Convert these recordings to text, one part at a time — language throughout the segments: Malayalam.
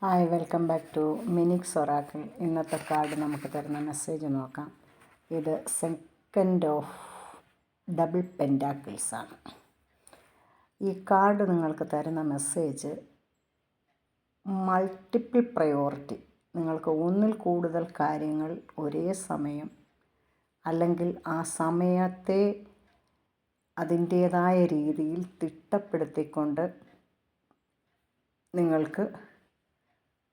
Hi, welcome back to Minix oracle. ഇന്നത്തെ കാർഡ് നമുക്ക് തരുന്ന മെസ്സേജ് നോക്കാം. ഇത് സെക്കൻഡ് ഓഫ് ഡബിൾ പെൻറ്റാക്കിൾസ് ആണ്. ഈ കാർഡ് നിങ്ങൾക്ക് തരുന്ന മെസ്സേജ് മൾട്ടിപ്പിൾ പ്രയോറിറ്റി. നിങ്ങൾക്ക് ഒന്നിൽ കൂടുതൽ കാര്യങ്ങൾ ഒരേ സമയം അല്ലെങ്കിൽ ആ സമയത്തെ അതിൻ്റേതായ രീതിയിൽ തിട്ടപ്പെടുത്തിക്കൊണ്ട് നിങ്ങൾക്ക്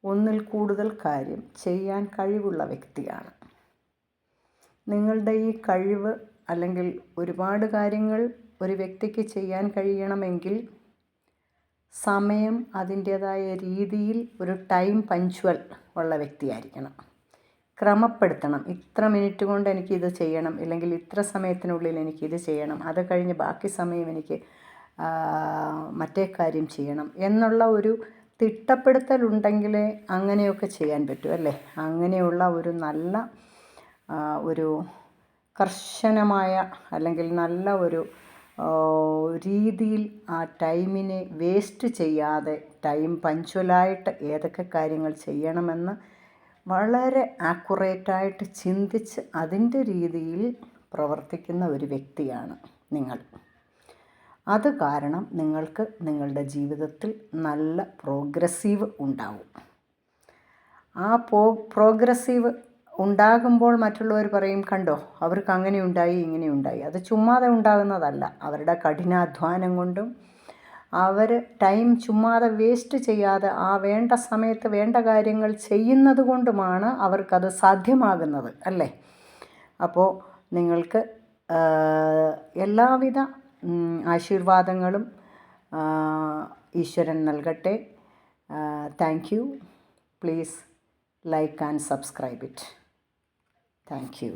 ഒന്നിൽ കൂടുതൽ കാര്യം ചെയ്യാൻ കഴിവുള്ള വ്യക്തിയാണ്. നിങ്ങളുടെ ഈ കഴിവ് അല്ലെങ്കിൽ ഒരുപാട് കാര്യങ്ങൾ ഒരു വ്യക്തിക്ക് ചെയ്യാൻ കഴിയണമെങ്കിൽ സമയം അതിൻ്റേതായ രീതിയിൽ ഒരു ടൈം പഞ്ച്വൽ ഉള്ള വ്യക്തിയായിരിക്കണം. ക്രമപ്പെടുത്തണം. ഇത്ര മിനിറ്റ് കൊണ്ട് എനിക്കിത് ചെയ്യണം, ഇല്ലെങ്കിൽ ഇത്ര സമയത്തിനുള്ളിൽ എനിക്കിത് ചെയ്യണം, അത് കഴിഞ്ഞ് ബാക്കി സമയം എനിക്ക് മറ്റേ കാര്യം ചെയ്യണം എന്നുള്ള ഒരു തിട്ടപ്പെടുത്തലുണ്ടെങ്കിലേ അങ്ങനെയൊക്കെ ചെയ്യാൻ പറ്റൂ, അല്ലേ? അങ്ങനെയുള്ള ഒരു നല്ല ഒരു കർശനമായ അല്ലെങ്കിൽ നല്ല ഒരു രീതിയിൽ ആ ടൈമിനെ വേസ്റ്റ് ചെയ്യാതെ ടൈം പഞ്ച്വലായിട്ട് ഏതൊക്കെ കാര്യങ്ങൾ ചെയ്യണമെന്ന് വളരെ ആക്യുറേറ്റായിട്ട് ചിന്തിച്ച് അതിൻ്റെ രീതിയിൽ പ്രവർത്തിക്കുന്ന ഒരു വ്യക്തിയാണ് നിങ്ങൾ. അത് കാരണം നിങ്ങൾക്ക് നിങ്ങളുടെ ജീവിതത്തിൽ നല്ല പ്രോഗ്രസീവ് ഉണ്ടാവും. ആ പ്രോഗ്രസീവ് ഉണ്ടാകുമ്പോൾ മറ്റുള്ളവർ പറയും, കണ്ടോ അവർക്ക് അങ്ങനെ ഉണ്ടായി ഇങ്ങനെ ഉണ്ടായി. അത് ചുമ്മാതെ ഉണ്ടാകുന്നതല്ല. അവരുടെ കഠിനാധ്വാനം കൊണ്ടും അവർ ടൈം ചുമ്മാതെ വേസ്റ്റ് ചെയ്യാതെ ആ വേണ്ട സമയത്ത് വേണ്ട കാര്യങ്ങൾ ചെയ്യുന്നത് കൊണ്ടുമാണ് അവർക്കത് സാധ്യമാകുന്നത്, അല്ലേ? അപ്പോൾ നിങ്ങൾക്ക് എല്ലാവിധ ആശീർവാദങ്ങളും ഈശ്വരൻ നൽകട്ടെ. Thank you. Please like and subscribe it. Thank you.